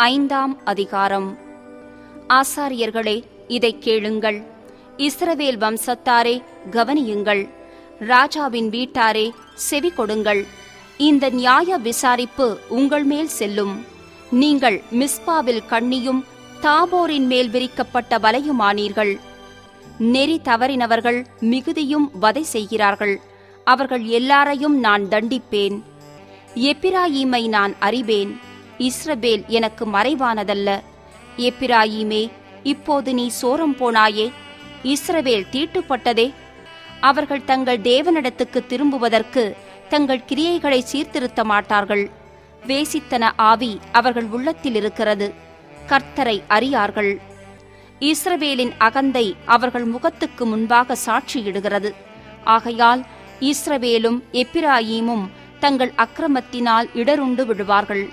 ஐந்தாம் அதிகாரம். ஆசாரியர்களே, இதைக் கேளுங்கள். இஸ்ரவேல் வம்சத்தாரே, கவனியுங்கள். ராஜாவின் வீட்டாரே, செவி கொடுங்கள். இந்த நியாய விசாரிப்பு உங்கள் மேல் செல்லும். நீங்கள் மிஸ்பாவில் கண்ணியும் தாபோரின் மேல் விரிக்கப்பட்ட வலையுமானீர்கள். நெறி தவறினவர்கள் மிகுதியும் வதை செய்கிறார்கள். அவர்கள் எல்லாரையும் நான் தண்டிப்பேன். எப்பிராயீமை நான் அறிவேன். இஸ்ரவேல் எனக்கு மறைவானதல்ல. எப்பிராயீமே, இப்போது நீ சோரம் போனாயே. இஸ்ரவேல் தீட்டுப்பட்டதே. அவர்கள் தங்கள் தேவனிடத்துக்கு திரும்புவதற்கு தங்கள் கிரியைகளை சீர்திருத்த மாட்டார்கள். வேசித்தன ஆவி அவர்கள் உள்ளத்தில் இருக்கிறது. கர்த்தரை அறியார்கள். இஸ்ரவேலின் அகந்தை அவர்கள் முகத்துக்கு முன்பாக சாட்சியிடுகிறது. ஆகையால் இஸ்ரவேலும் எப்பிராயீமும் தங்கள் அக்கிரமத்தினால் இடருண்டு விழுவார்கள்.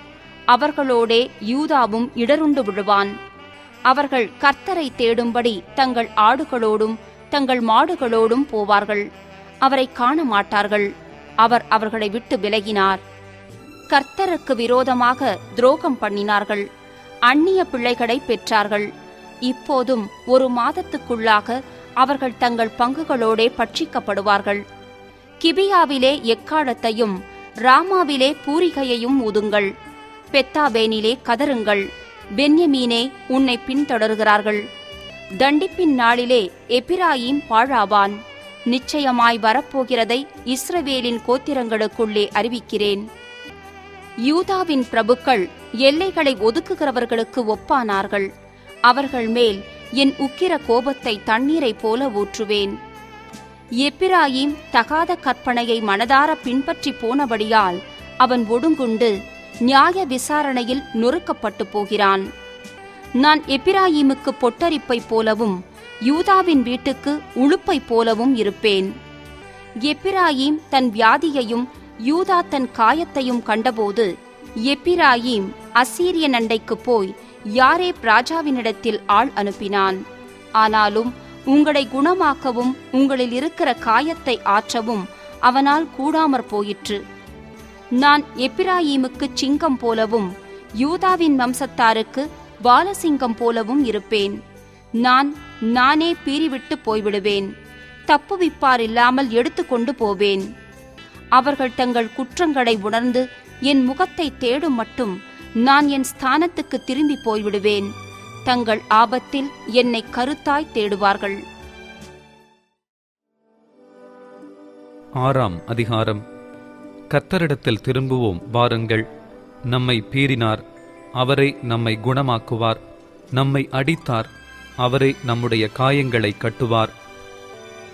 அவர்களோடே யூதாவும் இடருண்டு விழுவான். அவர்கள் கர்த்தரை தேடும்படி தங்கள் ஆடுகளோடும் தங்கள் மாடுகளோடும் போவார்கள். அவரை காண மாட்டார்கள். அவர் அவர்களை விட்டு விலகினார். கர்த்தருக்கு விரோதமாக துரோகம் பண்ணினார்கள். அந்நிய பிள்ளைகளை பெற்றார்கள். இப்போதும் ஒரு மாதத்துக்குள்ளாக அவர்கள் தங்கள் பங்குகளோடே பட்சிக்கப்படுவார்கள். கிபியாவிலே எக்காலத்தையும் ராமாவிலே பூரிகையையும் ஊதுங்கள். பெத்தாபேனிலே கதறுங்கள். பென்யமீனே, உன்னை பின்தொடர்கிறார்கள். தண்டிப்பின் நாளிலே எப்பிராயீம் பாழாவான். நிச்சயமாய் வரப்போகிறதை இஸ்ரவேலின் கோத்திரங்களுக்குள்ளே அறிவிக்கிறேன். யூதாவின் பிரபுக்கள் எல்லைகளை ஒதுக்குகிறவர்களுக்கு ஒப்பானார்கள். அவர்கள் மேல் என் உக்கிர கோபத்தை தண்ணீரைப் போல ஊற்றுவேன். எப்பிராயீம் தகாத கற்பனையை மனதார பின்பற்றி போனபடியால் அவன் ஒடுங்குண்டு நியாய விசாரணையில் நொறுக்கப்பட்டு போகிறான். நான் எப்பிராயீமுக்கு பொட்டரிப்பைப் போலவும் யூதாவின் வீட்டுக்கு உளுப்பைப் போலவும் இருப்பேன். எப்பிராயீம் தன் வியாதியையும் யூதா தன் காயத்தையும் கண்டபோது எப்பிராயீம் அசீரிய நண்டைக்கு போய் யாரேப் ராஜாவினிடத்தில் ஆள் அனுப்பினான். ஆனாலும் உங்களை குணமாக்கவும் உங்களில் இருக்கிற காயத்தை ஆற்றவும் அவனால் கூடாமற் போயிற்று. நான் எப்பிராயீமுக்கு சிங்கம் போலவும் யூதாவின் வம்சத்தாருக்கு பாலசிங்கம் போலவும் இருப்பேன். நானே பீறிவிட்டு போய்விடுவேன். தப்புவிப்பார் இல்லாமல் எடுத்துக்கொண்டு போவேன். அவர்கள் தங்கள் குற்றங்களை உணர்ந்து என் முகத்தை தேடும் மட்டும் நான் என் ஸ்தானத்துக்கு திரும்பி போய்விடுவேன். தங்கள் ஆபத்தில் என்னை கருத்தாய் தேடுவார்கள். ஆறாம் அதிகாரம். கர்த்தரிடத்தில் திரும்புவோம் வாருங்கள். நம்மை பீறினார், அவரே நம்மை குணமாக்குவார். நம்மை அடித்தார், அவரே நம்முடைய காயங்களை கட்டுவார்.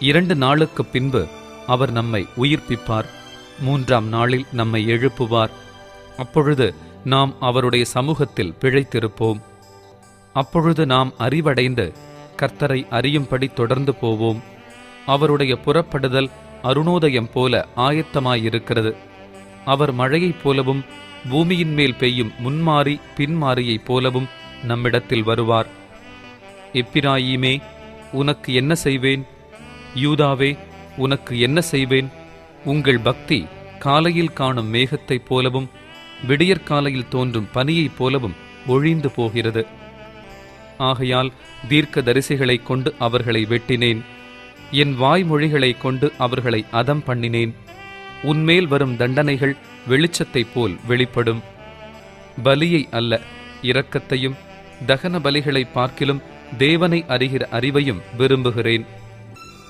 2 நாளுக்குப் பின்பு அவர் நம்மை உயிர்ப்பிப்பார். 3ஆம் நாளில் நம்மை எழுப்புவார். அப்பொழுது நாம் அவருடைய சமூகத்தில் பிழைத்திருப்போம். அப்பொழுது நாம் அறிவடைந்து கர்த்தரை அறியும்படி தொடர்ந்து போவோம். அவருடைய புறப்படுதல் அருணோதயம் போல ஆயத்தமாயிருக்கிறது. அவர் மழையைப் போலவும் பூமியின் மேல் பெய்யும் முன்மாரி பின்மாரியைப் போலவும் நம்மிடத்தில் வருவார். எப்பிராயீமே, உனக்கு என்ன செய்வேன்? யூதாவே, உனக்கு என்ன செய்வேன்? உங்கள் பக்தி காலையில் காணும் மேகத்தைப் போலவும் விடியற்காலையில் தோன்றும் பனியைப் போலவும் ஒழிந்து போகிறது. ஆகையால் தீர்க்க தரிசிகளைக் கொண்டு அவர்களை வெட்டினேன். என் வாய்மொழிகளைக் கொண்டு அவர்களை அதம் பண்ணினேன். உன்மேல் வரும் தண்டனைகள் வெளிச்சத்தைப் போல் வெளிப்படும். பலியை அல்ல, இரக்கத்தையும் தகன பலிகளை பார்க்கிலும் தேவனை அறிகிற அறிவையும் விரும்புகிறேன்.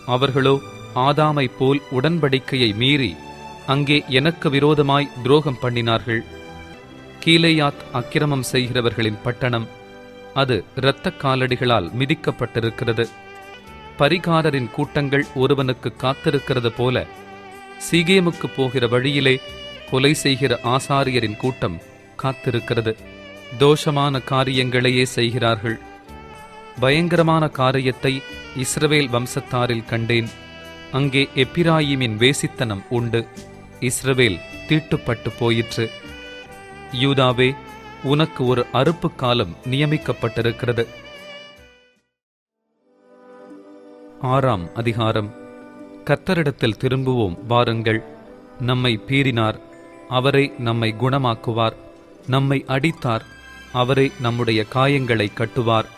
அவர்களோ ஆதாமைப் போல் உடன்படிக்கையை மீறி அங்கே எனக்கு விரோதமாய் துரோகம் பண்ணினார்கள். கீலேயாத் அக்கிரமம் செய்கிறவர்களின் பட்டணம், அது இரத்த காலடிகளால் மிதிக்கப்பட்டிருக்கிறது. பரிகாரரின் கூட்டங்கள் ஒருவனுக்கு காத்திருக்கிறது போல சீகேமுக்கு போகிற வழியிலே கொலை செய்கிற ஆசாரியரின் கூட்டம் காத்திருக்கிறது. தோஷமான காரியங்களையே செய்கிறார்கள். பயங்கரமான காரியத்தை இஸ்ரவேல் வம்சத்தாரில் கண்டேன். அங்கே எப்பிராயீமின் வேசித்தனம் உண்டு. இஸ்ரவேல் தீட்டுப்பட்டு போயிற்று. யூதாவே, உனக்கு ஒரு அறுப்பு காலம் நியமிக்கப்பட்டிருக்கிறது. 6ஆம் அதிகாரம். கர்த்தரிடத்தில் திரும்புவோம் வாருங்கள். நம்மை பீறினார், அவரே நம்மை குணமாக்குவார். நம்மை அடித்தார், அவரே நம்முடைய காயங்களை கட்டுவார்.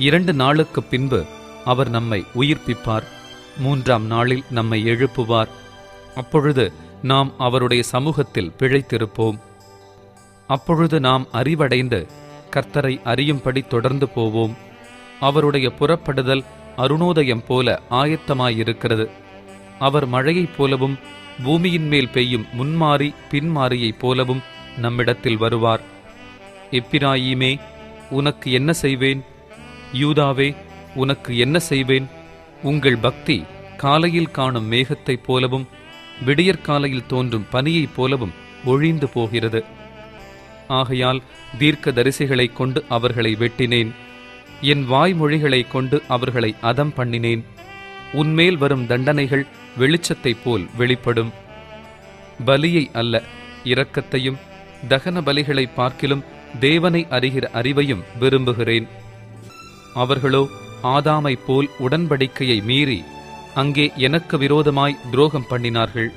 2 நாளுக்குப் பின்பு அவர் நம்மை உயிர்ப்பிப்பார். 3ஆம் நாளில் நம்மை எழுப்புவார். அப்பொழுது நாம் அவருடைய சமூகத்தில் பிழைத்திருப்போம். அப்பொழுது நாம் அறிவடைந்து கர்த்தரை அறியும்படி தொடர்ந்து போவோம். அவருடைய புறப்படுதல் அருணோதயம் போல ஆயத்தமாயிருக்கிறது. அவர் மழையைப் போலவும் பூமியின் மேல் பெய்யும் முன்மாரி பின்மாரியைப் போலவும் நம்மிடத்தில் வருவார். எப்பிராயீமே, உனக்கு என்ன செய்வேன்? யூதாவே, உனக்கு என்ன செய்வேன்? உங்கள் பக்தி காலையில் காணும் மேகத்தைப் போலவும் விடியற்காலையில் தோன்றும் பனியைப் போலவும் ஒழிந்து போகிறது. ஆகையால் தீர்க்க தரிசிகளைக் கொண்டு அவர்களை வெட்டினேன். என் வாய்மொழிகளைக் கொண்டு அவர்களை அதம் பண்ணினேன். உன்மேல் வரும் தண்டனைகள் வெளிச்சத்தைப் போல் வெளிப்படும். பலியை அல்ல, இரக்கத்தையும் தகன பலிகளை பார்க்கிலும் தேவனை அறிகிற அறிவையும் விரும்புகிறேன். அவர்களோ ஆதாமைப் போல் உடன்படிக்கையை மீறி அங்கே எனக்கு விரோதமாய் துரோகம் பண்ணினார்கள்.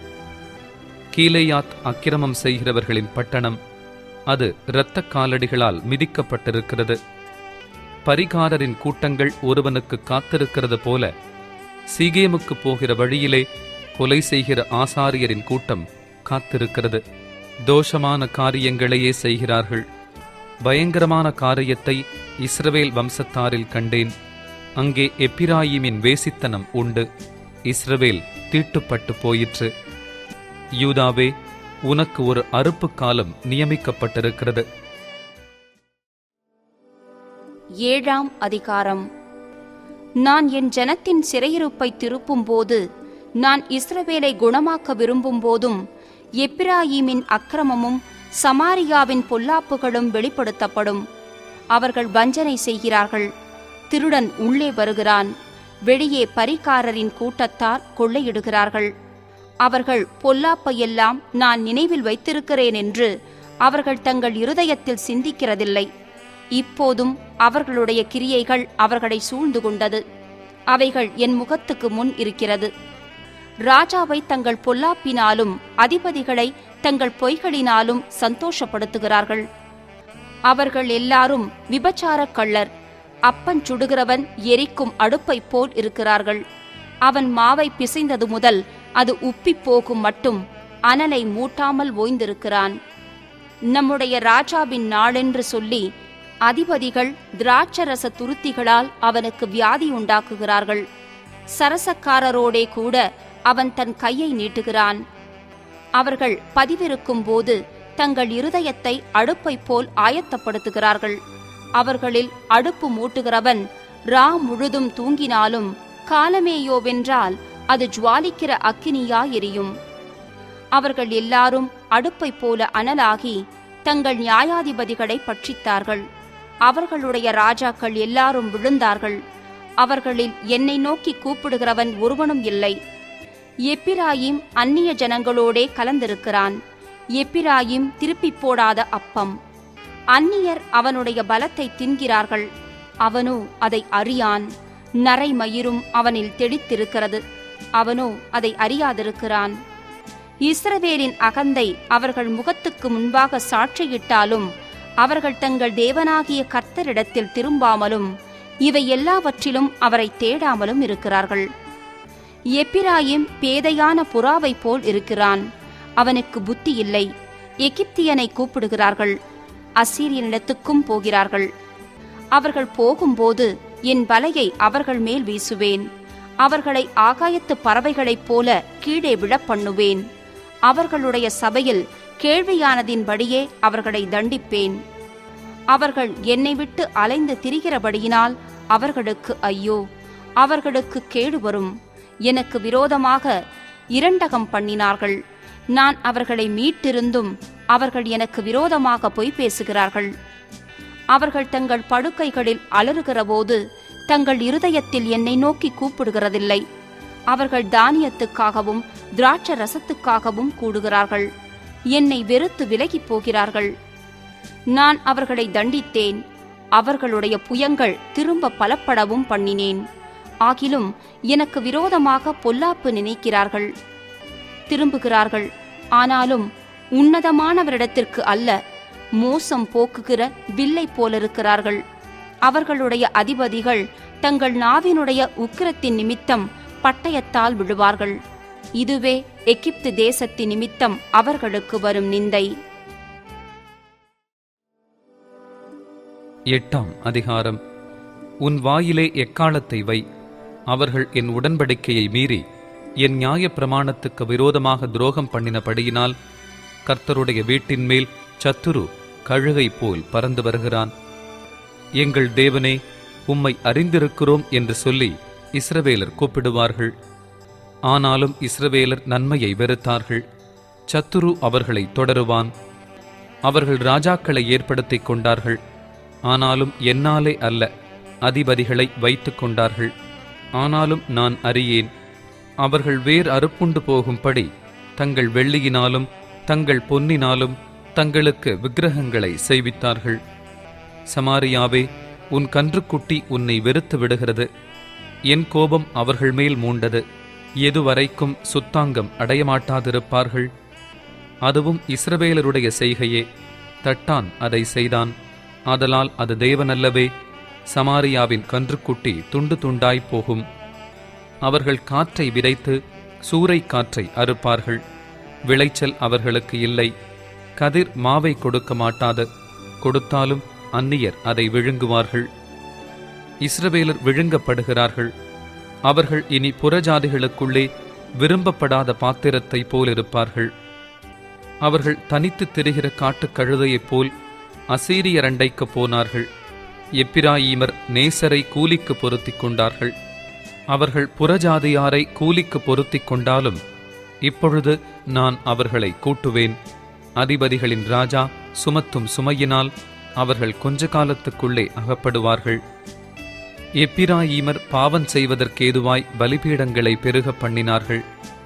கீலேயாத் அக்கிரமம் செய்கிறவர்களின் பட்டணம், அது இரத்தக் காலடிகளால் மிதிக்கப்பட்டிருக்கிறது. பரிகாரரின் கூட்டங்கள் ஒருவனுக்கு காத்திருக்கிறது போல சீகேமுக்கு போகிற வழியிலே கொலை செய்கிற ஆசாரியரின் கூட்டம் காத்திருக்கிறது. தோஷமான காரியங்களையே செய்கிறார்கள். பயங்கரமான காரியத்தை இஸ்ரவேல் வம்சத்தாரில் கண்டேன். அங்கே எப்பிராயீமின் வேசித்தனம் உண்டு. இஸ்ரவேல் தீட்டுப்பட்டு போயிற்று. யூதாவே, உனக்கு ஒரு அறுப்பு காலம் நியமிக்கப்பட்டிருக்கிறது. 7ஆம் அதிகாரம். நான் என் ஜனத்தின் சிறையிருப்பை திருப்பும் போது, நான் இஸ்ரவேலை குணமாக்க விரும்பும் போதும், எப்பிராயீமின் அக்கிரமமும் சமாரியாவின் பொல்லாப்புகளும் வெளிப்படுத்தப்படும். அவர்கள் வஞ்சனை செய்கிறார்கள். திருடன் உள்ளே வருகிறான். வெளியே பரிகாரரின் கூட்டத்தார் கொள்ளையிடுகிறார்கள். அவர்கள் பொல்லாப்பையெல்லாம் நான் நினைவில் வைத்திருக்கிறேன் என்று அவர்கள் தங்கள் இருதயத்தில் சிந்திக்கிறதில்லை. இப்போதும் அவர்களுடைய கிரியைகள் அவர்களை சூழ்ந்து கொண்டது. அவைகள் என் முகத்துக்கு முன் இருக்கிறது. ராஜாவை தங்கள் பொல்லாப்பினாலும் அதிபதிகளை தங்கள் பொய்களினாலும் சந்தோஷப்படுத்துகிறார்கள். அவர்கள் எல்லாரும் விபச்சாரக் கள்ளர். அப்பன் சுடுகிறவன் எரிக்கும் அடுப்பைப் போல் இருக்கிறார்கள். அவன் மாவை பிசைந்தது முதல் அது உப்பிப் போகும் மட்டும் அனலை மூட்டாமல் ஓய்ந்திருக்கிறான். நம்முடைய ராஜாவின் நாளென்று சொல்லி அதிபதிகள் திராட்சரச துருத்திகளால் அவனுக்கு வியாதி உண்டாக்குகிறார்கள். சரசக்காரரோடே கூட அவன் தன் கையை நீட்டுகிறான். அவர்கள் பதிவிருக்கும் போது தங்கள் இருதயத்தை அடுப்பைப் போல் ஆயத்தப்படுத்துகிறார்கள். அவர்களில் அடுப்பு மூட்டுகிறவன் ரா முழுதும் தூங்கினாலும் காலமேயோவென்றால் அது ஜுவாலிக்கிற அக்கினியாயெரியும். அவர்கள் எல்லாரும் அடுப்பைப் போல அனலாகி தங்கள் நியாயாதிபதிகளை பட்சித்தார்கள். அவர்களுடைய ராஜாக்கள் எல்லாரும் விழுந்தார்கள். அவர்களில் என்னை நோக்கி கூப்பிடுகிறவன் ஒருவனும் இல்லை. எப்பிராயீம் அந்நிய ஜனங்களோடே கலந்திருக்கிறான். எப்பிராயீம் திருப்பிப் போடாத அப்பம். அந்நியர் அவனுடைய பலத்தை தின்கிறார்கள். அவனோ அதை அறியான். நரை மயிரும் அவனில் தெளித்திருக்கிறது. அவனோ அதை அறியாதிருக்கிறான். இஸ்ரவேலின் அகந்தை அவர்கள் முகத்துக்கு முன்பாக சாட்சியிட்டாலும் அவர்கள் தங்கள் தேவனாகிய கர்த்தரிடத்தில் திரும்பாமலும் இவை எல்லாவற்றிலும் அவரை தேடாமலும் இருக்கிறார்கள். எப்பிராயீம் பேதையான புறாவைப் போல் இருக்கிறான். அவனுக்கு புத்தி இல்லை. எகிப்தியனை கூப்பிடுகிறார்கள். அசீரியனிடத்துக்கும் போகிறார்கள். அவர்கள் போகும்போது என் வலையை அவர்கள் மேல் வீசுவேன். அவர்களை ஆகாயத்து பறவைகளைப் போல கீழே விழப்பண்ணுவேன். அவர்களுடைய சபையில் கேள்வியானதின்படியே அவர்களை தண்டிப்பேன். அவர்கள் என்னை விட்டு அலைந்து திரிகிறபடியினால் அவர்களுக்கு ஐயோ! அவர்களுக்கு கேடு வரும். எனக்கு விரோதமாக இரண்டகம் பண்ணினார்கள். நான் அவர்களை மீட்டிருந்தும் அவர்கள் எனக்கு விரோதமாக பொய் பேசுகிறார்கள். அவர்கள் தங்கள் படுக்கைகளில் அலறுகிறபோது தங்கள் இருதயத்தில் என்னை நோக்கி கூப்பிடுகிறதில்லை. அவர்கள் தானியத்துக்காகவும் திராட்ச ரசத்துக்காகவும் கூடுகிறார்கள். என்னை வெறுத்து விலகிப் போகிறார்கள். நான் அவர்களை தண்டித்தேன். அவர்களுடைய புயங்கள் திரும்ப பலப்படவும் பண்ணினேன். ஆகிலும் எனக்கு விரோதமாக பொல்லாப்பு நினைக்கிறார்கள். திரும்புகிறார்கள். ஆனாலும் உன்னதமானவரிடத்திற்கு அல்ல, மோசம் போக்குகிற வில்லை போலிருக்கிறார்கள். அவர்களுடைய அதிபதிகள் தங்கள் நாவினுடைய உக்கிரத்தின் நிமித்தம் பட்டயத்தால் விழுவார்கள். இதுவே எகிப்து தேசத்தின் நிமித்தம் அவர்களுக்கு வரும் நிந்தை. 8ஆம் அதிகாரம். உன் வாயிலே எக்காலத்தை வை. அவர்கள் என் உடன்படிக்கையை மீறி என் நியாயப் பிரமாணத்துக்கு விரோதமாக துரோகம் பண்ணினபடியினால் கர்த்தருடைய வீட்டின் மேல் சத்துரு கழுகை போல் பறந்து வருகிறான். எங்கள் தேவனே, உம்மை அறிந்திருக்கிறோம் என்று சொல்லி இஸ்ரவேலர் கூப்பிடுவார்கள். ஆனாலும் இஸ்ரவேலர் நன்மையை வெறுத்தார்கள். சத்துரு அவர்களை தொடருவான். அவர்கள் ராஜாக்களை ஏற்படுத்திக் கொண்டார்கள். ஆனாலும் என்னாலே அல்ல, அதிபதிகளை வைத்துக் கொண்டார்கள். ஆனாலும் நான் அறியேன். அவர்கள் வேர் அறுப்புண்டு போகும்படி தங்கள் வெள்ளியினாலும் தங்கள் பொன்னினாலும் தங்களுக்கு விக்கிரகங்களை செய்வித்தார்கள். சமாரியாவே, உன் கன்றுக்குட்டி உன்னை வெறுத்து விடுகிறது. என் கோபம் அவர்கள் மேல் மூண்டது. எதுவரைக்கும் சுத்தாங்கம் அடையமாட்டாதிருப்பார்கள்? அதுவும் இஸ்ரவேலருடைய செய்கையே. தட்டான் அதை செய்தான், ஆதலால் அது தேவனல்லவே. சமாரியாவின் கன்றுக்குட்டி துண்டு துண்டாய்ப் போகும். அவர்கள் காற்றை விதைத்து சூறை காற்றை அறுப்பார்கள். விளைச்சல் அவர்களுக்கு இல்லை. கதிர் மாவை கொடுக்க மாட்டாது. கொடுத்தாலும் அந்நியர் அதை விழுங்குவார்கள். இஸ்ரவேலர் விழுங்கப்படுகிறார்கள். அவர்கள் இனி புறஜாதிகளுக்குள்ளே விரும்பப்படாத பாத்திரத்தை போலிருப்பார்கள். அவர்கள் தனித்து திரிகிற காட்டுக் கழுதையைப் போல் அசீரியர் அண்டைக்கு போனார்கள். எப்பிராயீமர் நேசரை கூலிக்கு பொருத்திக் கொண்டார்கள். அவர்கள் புறஜாதியாரை கூலிக்கு பொருத்திக் கொண்டாலும் இப்பொழுது நான் அவர்களை கூட்டுவேன். அதிபதிகளின் ராஜா சுமத்தும் சுமையினால் அவர்கள் கொஞ்ச காலத்துக்குள்ளே அகப்படுவார்கள். எப்பிராயீமர் பாவம் செய்வதற்கேதுவாய் பலிபீடங்களை பெருக பண்ணினார்கள்.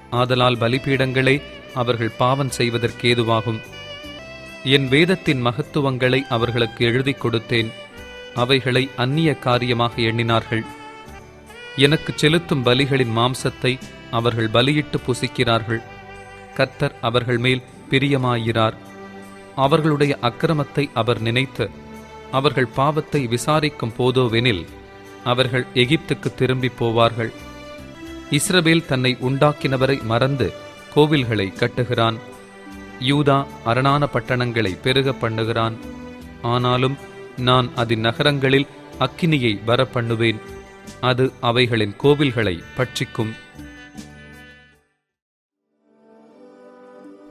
ஆதலால் பலிபீடங்களே அவர்கள் பாவம் செய்வதற்கேதுவாகும். என் வேதத்தின் மகத்துவங்களை அவர்களுக்கு எழுதி கொடுத்தேன். அவைகளை அந்நிய காரியமாக எண்ணினார்கள். எனக்கு செலுத்தும் பலிகளின் மாம்சத்தை அவர்கள் பலியிட்டு புசிக்கிறார்கள். கர்த்தர் அவர்கள் மேல் பிரியமாயிரார். அவர்களுடைய அக்கிரமத்தை அவர் நினைத்து அவர்கள் பாவத்தை விசாரிக்கும் போதோவெனில் அவர்கள் எகிப்துக்கு திரும்பி போவார்கள். இஸ்ரவேல் தன்னை உண்டாக்கினவரை மறந்து கோவில்களை கட்டுகிறான். யூதா அரணான பட்டணங்களை பெருக பண்ணுகிறான். ஆனாலும் நான் அதன் நகரங்களில் அக்கினியை வரப்பண்ணுவேன். அது அவைகளின் கோவில்களை பட்சிக்கும்.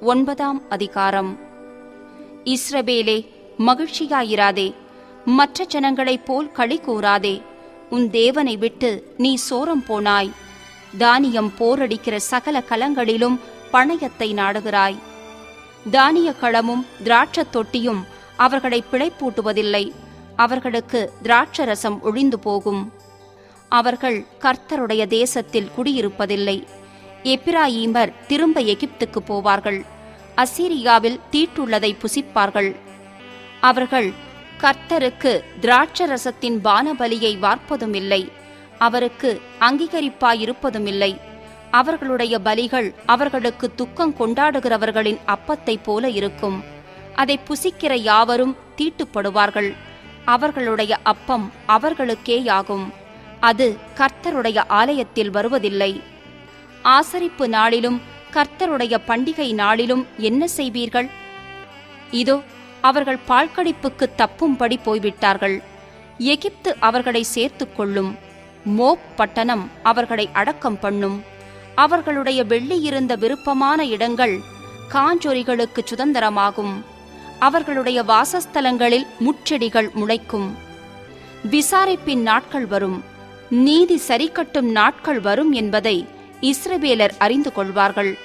9ஆம் அதிகாரம். இஸ்ரவேலே, மகிழ்ச்சியாயிராதே, மற்ற ஜனங்களைப் போல் களி கூறாதே. உன் தேவனை விட்டு நீ சோரம் போனாய். தானியம் போரடிக்கிற சகல கலங்களிலும் பணயத்தை நாடுகிறாய். தானிய களமும் திராட்சத் தொட்டியும் அவர்களை பிழைப்பூட்டுவதில்லை. அவர்களுக்கு திராட்சரசம் ஒழிந்து போகும். அவர்கள் கர்த்தருடைய தேசத்தில் குடியிருப்பதில்லை. எப்பிராயீமர் திரும்ப எகிப்துக்கு போவார்கள். அசீரியாவில் தீட்டுள்ளதை புசிப்பார்கள். அவர்கள் கர்த்தருக்கு திராட்சரசத்தின் பானபலியை வார்ப்பதுமில்லை. அவருக்கு அங்கீகரிப்பாயிருப்பதுமில்லை. அவர்களுடைய பலிகள் அவர்களுக்கு துக்கம் கொண்டாடுகிறவர்களின் அப்பத்தைப் போல இருக்கும். அதை புசிக்கிற யாவரும் தீட்டுப்படுவார்கள். அவர்களுடைய அப்பம் அவர்களுக்கேயாகும். அது கர்த்தருடைய ஆலயத்தில் வருவதில்லை. ஆசரிப்பு நாளிலும் கர்த்தருடைய பண்டிகை நாளிலும் என்ன செய்வீர்கள்? இதோ, அவர்கள் பாழ்கடிப்புக்கு தப்பும்படி போய்விட்டார்கள். எகிப்து அவர்களை சேர்த்து கொள்ளும். மோப் பட்டணம் அவர்களை அடக்கம் பண்ணும். அவர்களுடைய வெள்ளியிருந்த விருப்பமான இடங்கள் காஞ்சொரிகளுக்கு சுதந்திரமாகும். அவர்களுடைய வாசஸ்தலங்களில் முட்செடிகள் முளைக்கும். விசாரிப்பின் நாட்கள் வரும், நீதி சரிக்கட்டும் நாட்கள் வரும் என்பதை இஸ்ரவேலர் அறிந்து கொள்வார்கள்.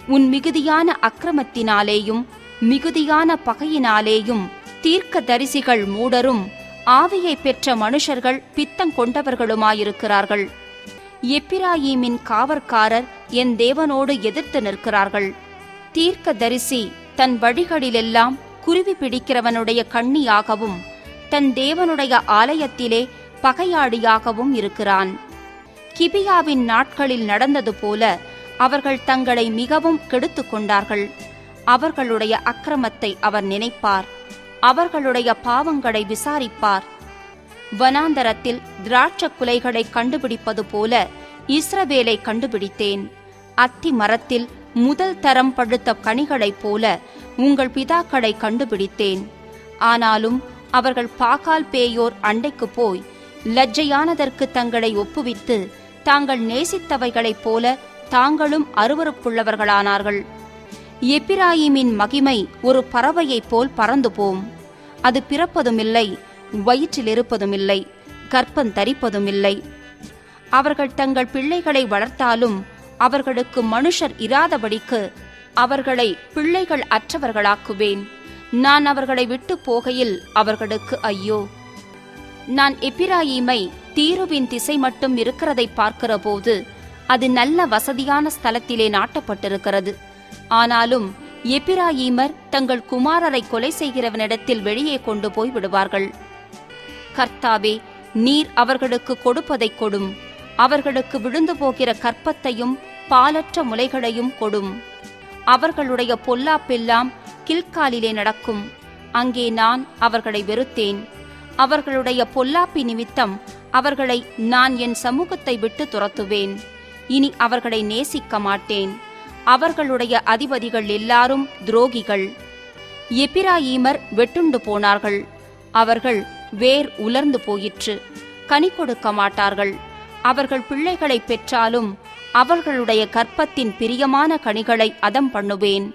உன் மிகுதியான அக்கிரமத்தினாலேயும் மிகுதியான பகையினாலேயும் தீர்க்க தரிசிகள் மூடரும் ஆவியை பெற்ற மனுஷர்கள் பித்தங்கொண்டவர்களுமாயிருக்கிறார்கள். எப்பிராயீமின் காவற்காரர் என் தேவனோடு எதிர்த்து நிற்கிறார்கள். தீர்க்க தரிசி தன் வழிகளிலெல்லாம் குருவி பிடிக்கிறவனுடைய கண்ணியாகவும் தன் தேவனுடைய ஆலயத்திலே பகையாடியாகவும் இருக்கிறான். கிபியாவின் நாட்களில் நடந்தது போல அவர்கள் தங்களை மிகவும் கெடுத்து கொண்டார்கள். அவர்களுடைய அக்கிரமத்தை அவர் நினைப்பார். அவர்களுடைய பாவங்களை விசாரிப்பார். வனாந்தரத்தில் திராட்சக் குலைகளை கண்டுபிடிப்பது போல இஸ்ரவேலை கண்டுபிடித்தேன். அத்தி மரத்தில் முதல் தரம் பழுத்த கனிகளைப் போல உங்கள் பிதாக்களை கண்டுபிடித்தேன். ஆனாலும் அவர்கள் பாகால் பேயோர் அண்டைக்கு போய் லஜ்ஜையானதற்கு தங்களை ஒப்புவித்து தாங்கள் நேசித்தவைகளைப் போல தாங்களும் அருவருப்புள்ளவர்களானார்கள். எப்பிராயீமின் மகிமை ஒரு பறவையைப் போல் பறந்து போம். அது பிறப்பதுமில்லை, வயிற்றில் இருப்பதுமில்லை, கர்ப்பம் தரிப்பதுமில்லை. அவர்கள் தங்கள் பிள்ளைகளை வளர்த்தாலும் அவர்களுக்கு மனுஷர் இராதபடிக்கு அவர்களை பிள்ளைகள் அற்றவர்களாக்குவேன். நான் அவர்களை விட்டு போகையில் அவர்களுக்கு ஐயோ! நான் எப்பிராயீமை தீருவின் திசை மட்டும் இருக்கிறதை பார்க்கிற போது அது நல்ல வசதியான ஸ்தலத்திலே நாட்டப்பட்டிருக்கிறது. ஆனாலும் எப்பிராயீமர் தங்கள் குமாரரை கொலை செய்கிறவனிடத்தில் வெளியே கொண்டு போய் விடுவார்கள். கர்த்தாவே, நீர் அவர்களுக்கு கொடுப்பதைக் கொடும். அவர்களுக்கு விழுந்து போகிற கற்பத்தையும் பாலற்ற முலைகளையும் கொடும். அவர்களுடைய பொல்லாப்பெல்லாம் கில்காலிலே நடக்கும். அங்கே நான் அவர்களை வெறுத்தேன். அவர்களுடைய பொல்லாப்பி நிமித்தம் அவர்களை நான் என் சமூகத்தை விட்டு துரத்துவேன். இனி அவர்களை நேசிக்க மாட்டேன். அவர்களுடைய அதிபதிகள் எல்லாரும் துரோகிகள். எப்பிராயீமர் வெட்டுண்டு போனார்கள். அவர்கள் வேர் உலர்ந்து போயிற்று. கனி கொடுக்க மாட்டார்கள். அவர்கள் பிள்ளைகளை பெற்றாலும் அவர்களுடைய கற்பத்தின் பிரியமான கனிகளை அதம் பண்ணுவேன்.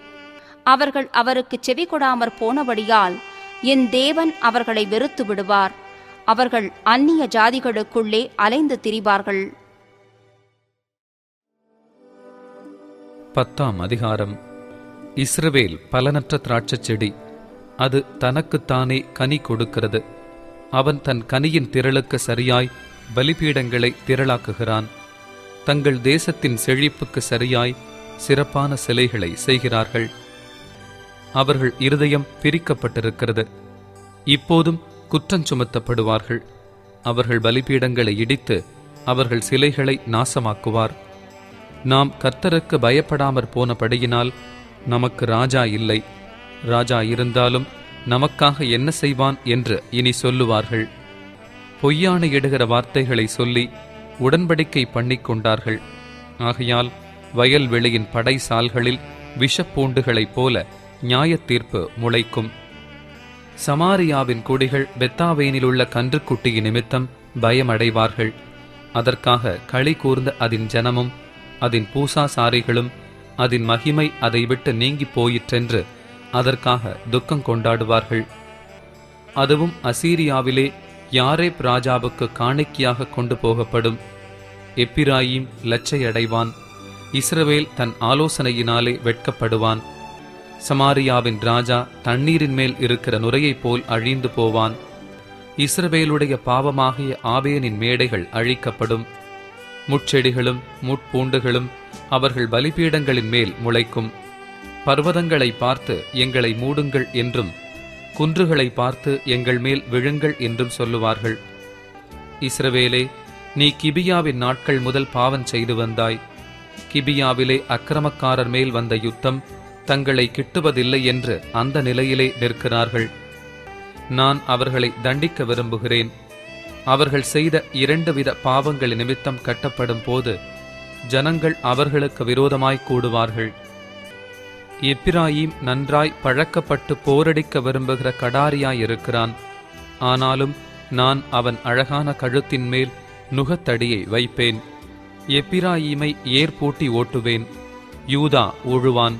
அவர்கள் அவருக்கு செவி கொடாமற் போனபடியால் என் தேவன் அவர்களை வெறுத்து விடுவார். அவர்கள் அந்நிய ஜாதிகளுக்குள்ளே அலைந்து திரிவார்கள். 10ஆம் அதிகாரம். இஸ்ரவேல் பலனற்ற திராட்சச் செடி, அது தனக்குத்தானே கனி கொடுக்கிறது. அவன் தன் கனியின் திரளுக்கு சரியாய் பலிபீடங்களை திரளாக்குகிறான். தங்கள் தேசத்தின் செழிப்புக்கு சரியாய் சிறப்பான சிலைகளை செய்கிறார்கள். அவர்கள் இருதயம் பிரிக்கப்பட்டிருக்கிறது. இப்போதும் குற்றம் சுமத்தப்படுவார்கள். அவர்கள் பலிபீடங்களை இடித்து அவர்கள் சிலைகளை நாசமாக்குவார். நாம் கர்த்தருக்கு பயப்படாமற் போனபடியினால் நமக்கு ராஜா இல்லை. ராஜா இருந்தாலும் நமக்காக என்ன செய்வான் என்று இனி சொல்லுவார்கள். பொய்யாணையிடுகிற வார்த்தைகளை சொல்லி உடன்படிக்கை பண்ணிக்கொண்டார்கள். ஆகையால் வயல்வெளியின் படைசால்களில் விஷப்பூண்டுகளைப் போல நியாயத்தீர்ப்பு முளைக்கும். சமாரியாவின் குடிகள் பெத்தாவேனிலுள்ள கன்றுக்குட்டியின் நிமித்தம் பயமடைவார்கள். அதற்காக களி கூர்ந்த அதன் ஜனமும் அதன் பூசாசாரிகளும் அதன் மகிமை அதை விட்டு நீங்கி போயிற்றென்று அதற்காக துக்கம் கொண்டாடுவார்கள். அதுவும் அசீரியாவிலே யாரேப் ராஜாவுக்கு காணிக்கையாக கொண்டு போகப்படும். எப்பிராயீம் லட்சையடைவான். இஸ்ரவேல் தன் ஆலோசனையினாலே வெட்கப்படுவான். சமாரியாவின் ராஜா தண்ணீரின் மேல் இருக்கிற நுரையைப் போல் அழிந்து போவான். இஸ்ரவேலுடைய பாவமாகிய ஆவேனின் மேடைகள் அழிக்கப்படும். முட்செடிகளும் முட்பூண்டுகளும் அவர்கள் பலிபீடங்களின் மேல் முளைக்கும். பர்வதங்களை பார்த்து எங்களை மூடுங்கள் என்றும் குன்றுகளை பார்த்து எங்கள் மேல் விழுங்கள் என்றும் சொல்லுவார்கள். இஸ்ரவேலே, நீ கிபியாவின் நாட்கள் முதல் பாவம் செய்து வந்தாய். கிபியாவிலே அக்கிரமக்காரர் மேல் வந்த யுத்தம் தங்களை கிட்டுவதில்லை என்று அந்த நிலையிலே நிற்கிறார்கள். நான் அவர்களை தண்டிக்க விரும்புகிறேன். அவர்கள் செய்த 2 வித பாவங்கள் நிமித்தம் கட்டப்படும் போது ஜனங்கள் அவர்களுக்கு விரோதமாய் கூடுவார்கள். எப்பிராயீம் நன்றாய் பழக்கப்பட்டு போரடிக்க விரும்புகிற கடாரியாயிருக்கிறான். ஆனாலும் நான் அவன் அழகான கழுத்தின் மேல் நுகத்தடியை வைப்பேன். எப்பிராயீமை ஏர்பூட்டி ஓட்டுவேன். யூதா உழுவான்.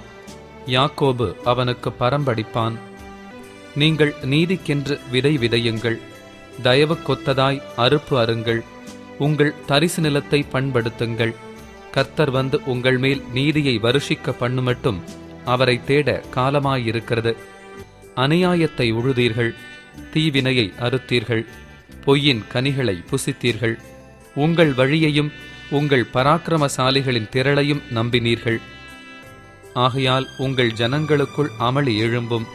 யாக்கோபு அவனுக்கு பரம்படிப்பான். நீங்கள் நீதிக்கென்று விதை விதையுங்கள். தயவு கொத்ததாய் அறுப்பு அருங்கள். உங்கள் தரிசு நிலத்தை பண்படுத்துங்கள். கர்த்தர் வந்து உங்கள் மேல் நீதியை வருஷிக்க பண்ணுமட்டும் அவரை தேட காலமாயிருக்கிறது. அநியாயத்தை உழுதீர்கள். தீவினையை அறுத்தீர்கள். பொய்யின் கனிகளை புசித்தீர்கள். உங்கள் வழியையும் உங்கள் பராக்கிரமசாலிகளின் திரளையும் நம்பினீர்கள். ஆகையால் உங்கள் ஜனங்களுக்குள் அமளி எழும்பும்.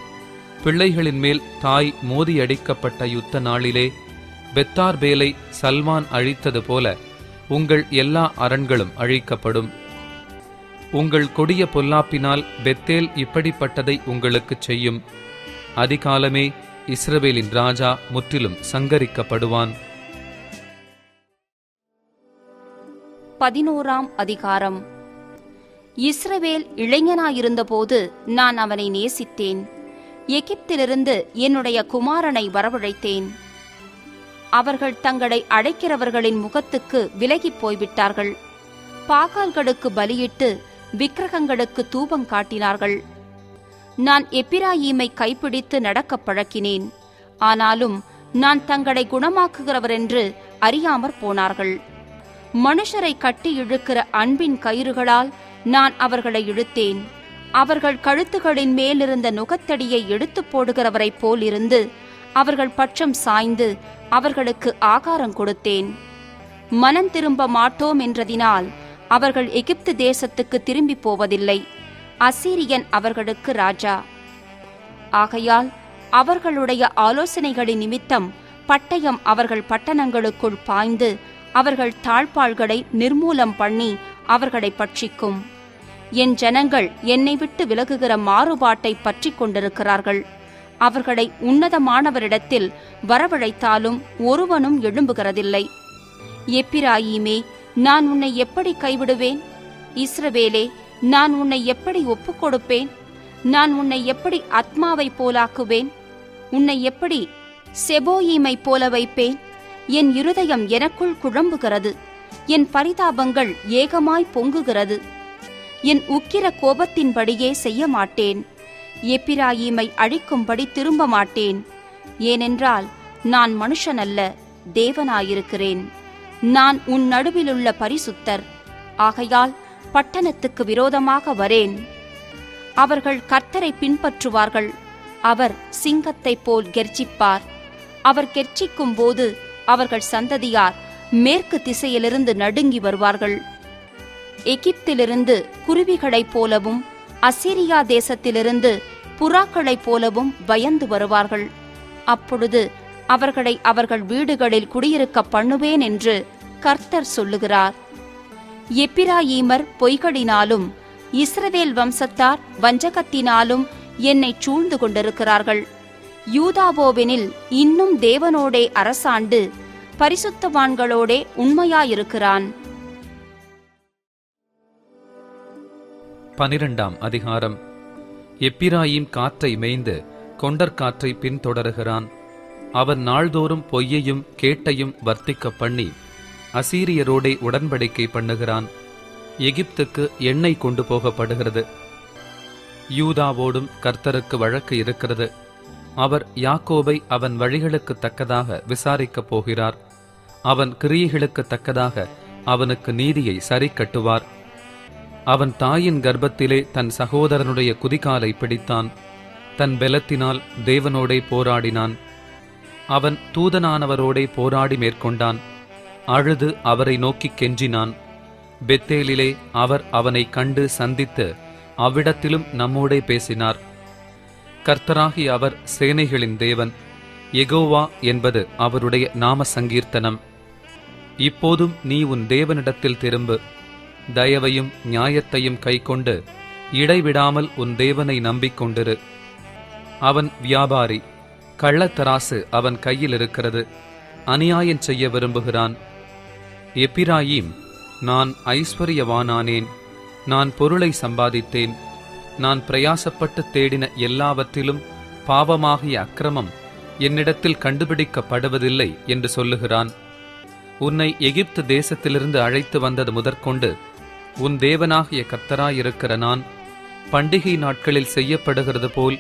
பிள்ளைகளின் மேல் தாய் மோதியடிக்கப்பட்ட யுத்த நாளிலே பெத்தார்பேலை சல்மான் அழித்தது போல உங்கள் எல்லா அரண்களும் அழிக்கப்படும். உங்கள் கொடிய பொல்லாப்பினால் பெத்தேல் இப்படிப்பட்டதை உங்களுக்குச் செய்யும். அதிகாலமே இஸ்ரவேலின் ராஜா முற்றிலும் சங்கரிக்கப்படுவான். 11ஆம் அதிகாரம். இஸ்ரவேல் இளைஞனாயிருந்தபோது நான் அவனை நேசித்தேன். எகிப்திலிருந்து என்னுடைய குமாரனை வரவழைத்தேன். அவர்கள் தங்களை அடைக்கிறவர்களின் முகத்துக்கு விலகிப் போய்விட்டார்கள். பாகால்களுக்கு பலியிட்டு விக்கிரகங்களுக்கு தூபம் காட்டினார்கள். நான் எப்பிராயீமை கைப்பிடித்து நடக்கப் பழக்கினேன். ஆனாலும் நான் தங்களை குணமாக்குகிறவரென்று அறியாமற் போனார்கள். மனுஷரை கட்டி இழுக்கிற அன்பின் கயிறுகளால் நான் அவர்களை இழுத்தேன். அவர்கள் கழுத்துகளின் மேலிருந்த நுகத்தடியை எடுத்துப் போடுகிறவரைப் போல் இருந்து அவர்கள் பட்சம் சாய்ந்து அவர்களுக்கு ஆகாரம் கொடுத்தேன். மனம் திரும்ப மாட்டோம் என்றதினால் அவர்கள் எகிப்து தேசத்துக்கு திரும்பி போவதில்லை. அசீரியன் அவர்களுக்கு ராஜா. ஆகையால் அவர்களுடைய ஆலோசனைகளின் நிமித்தம் பட்டயம் அவர்கள் பட்டணங்களுக்குள் பாய்ந்து அவர்கள் தாழ்பாள்களை நிர்மூலம் பண்ணி அவர்களை பட்சிக்கும். என் ஜனங்கள் என்னை விட்டு விலகுகிற மாறுபாட்டை பற்றி கொண்டிருக்கிறார்கள். அவர்களை உன்னதமானவரிடத்தில் வரவழைத்தாலும் ஒருவனும் எழும்புகிறதில்லை. எப்பிராயீமே, நான் உன்னை எப்படி கைவிடுவேன்? இஸ்ரவேலே, நான் உன்னை எப்படி ஒப்புக் கொடுப்பேன்? நான் உன்னை எப்படி அத்மாவை போலாக்குவேன்? உன்னை எப்படி செபோயீமை போல வைப்பேன்? என் இருதயம் எனக்குள் குழம்புகிறது. என் பரிதாபங்கள் ஏகமாய் பொங்குகிறது. என் உக்கிர கோபத்தின்படியே செய்ய மாட்டேன். எப்பிராயீமை அழிக்கும்படி திரும்ப மாட்டேன். ஏனென்றால் நான் மனுஷனல்ல, தேவனாயிருக்கிறேன். நான் உன் நடுவிலுள்ள பரிசுத்தர். ஆகையால் பட்டணத்துக்கு விரோதமாக வரேன். அவர்கள் கர்த்தரை பின்பற்றுவார்கள். அவர் சிங்கத்தைப் போல் கெர்ச்சிப்பார். அவர் கெர்ச்சிக்கும் போது அவர்கள் சந்ததியார் மேற்கு திசையிலிருந்து நடுங்கி வருவார்கள். எகிப்திலிருந்து குருவிகளைப் போலவும் அசீரியா தேசத்திலிருந்து புறாக்களைப் போலவும் பயந்து வருவார்கள். அப்பொழுது அவர்களை அவர்கள் வீடுகளில் குடியிருக்க பண்ணுவேன் என்று கர்த்தர் சொல்லுகிறார். எப்பிராயீமர் பொய்களினாலும் இஸ்ரவேல் வம்சத்தார் வஞ்சகத்தினாலும் என்னை சூழ்ந்து கொண்டிருக்கிறார்கள். யூதாவோவெனில் இன்னும் தேவனோடே அரசாண்டு பரிசுத்தவான்களோடே உண்மையாயிருக்கிறான். 12ஆம் அதிகாரம். எப்பிராயீம் காற்றை மேய்ந்து கொண்டற்காற்றை பின்தொடருகிறான். அவன் நாள்தோறும் பொய்யையும் கேட்டையும் வர்த்திக்க பண்ணி அசீரியரோடே உடன்படிக்கை பண்ணுகிறான். எகிப்துக்கு எண்ணெய் கொண்டு போகப்படுகிறது. யூதாவோடும் கர்த்தருக்கு வழக்கு இருக்கிறது. அவர் யாக்கோபை அவன் வழிகளுக்கு தக்கதாக விசாரிக்கப் போகிறார். அவன் கிரியைகளுக்கு தக்கதாக அவனுக்கு நீதியை சரி கட்டுவார். அவன் தாயின் கர்ப்பத்திலே தன் சகோதரனுடைய குதிகாலை பிடித்தான். தன் பெலத்தினால் தேவனோடே போராடினான். அவன் தூதனானவரோடே போராடி மேற்கொண்டான். அழுது அவரை நோக்கி கெஞ்சினான். பெத்தேலிலே அவர் அவனை கண்டு சந்தித்து அவ்விடத்திலும் நம்மோடே பேசினார். கர்த்தராகி அவர் சேனைகளின் தேவன், யெகோவா என்பது அவருடைய நாம சங்கீர்த்தனம். இப்போதும் நீ உன் தேவனிடத்தில் திரும்பு. தயவையும் நியாயத்தையும் கைக்கொண்டு இடைவிடாமல் உன் தேவனை நம்பிக்கொண்டிரு. அவன் வியாபாரி, கள்ளத்தராசு அவன் கையில் இருக்கிறது. அநியாயம் செய்ய விரும்புகிறான். எப்பிராயீம், நான் ஐஸ்வர்யவானானேன், நான் பொருளை சம்பாதித்தேன், நான் பிரயாசப்பட்டு தேடின எல்லாவற்றிலும் பாவமாகிய அக்கிரமம் என்னிடத்தில் கண்டுபிடிக்கப்படுவதில்லை என்று சொல்லுகிறான். உன்னை எகிப்து தேசத்திலிருந்து அழைத்து வந்தது முதற்கொண்டு உன் தேவனாகிய கர்த்தராயிருக்கிற நான் பண்டிகை நாட்களில் செய்யப்படுகிறது போல்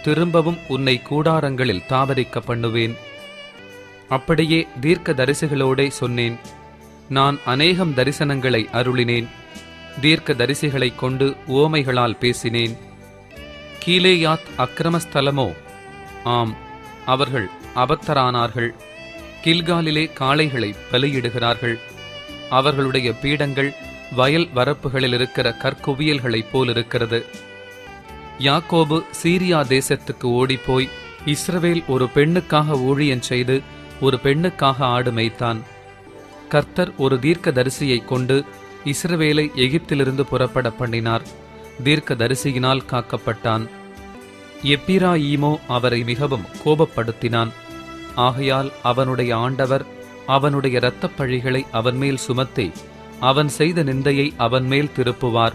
திரும்பவும் உன்னை கூடாரங்களில் தாபரிக்க பண்ணுவேன். அப்படியே தீர்க்க தரிசிகளோடே சொன்னேன். நான் அநேகம் தரிசனங்களை அருளினேன். தீர்க்க தரிசிகளைக் கொண்டு உவமைகளால் பேசினேன். கீலேயாத் அக்கிரமஸ்தலமோ? ஆம், அவர்கள் அபத்தரானார்கள். கில்காலிலே காளைகளை பலியிடுகிறார்கள். அவர்களுடைய பீடங்கள் வயல் வரப்புகளில் இருக்கிற கற்குவியல்களைப் போலிருக்கிறது. யாக்கோபு சீரியா தேசத்துக்கு ஓடிப்போய் இஸ்ரவேல் ஒரு பெண்ணுக்காக ஊழியம் செய்து ஒரு பெண்ணுக்காக ஆடு மேய்த்தான். கர்த்தர் ஒரு தீர்க்க தரிசியைக் கொண்டு இஸ்ரவேலை எகிப்திலிருந்து புறப்பட பண்ணினார். தீர்க்க தரிசியினால் காக்கப்பட்டான். எப்பிராயீமோ அவரை மிகவும் கோபப்படுத்தினான். ஆகையால் அவனுடைய ஆண்டவர் அவனுடைய இரத்தப் பழிகளை அவன்மேல் சுமத்தி அவன் செய்த நிந்தையை அவன்மேல் திருப்புவார்.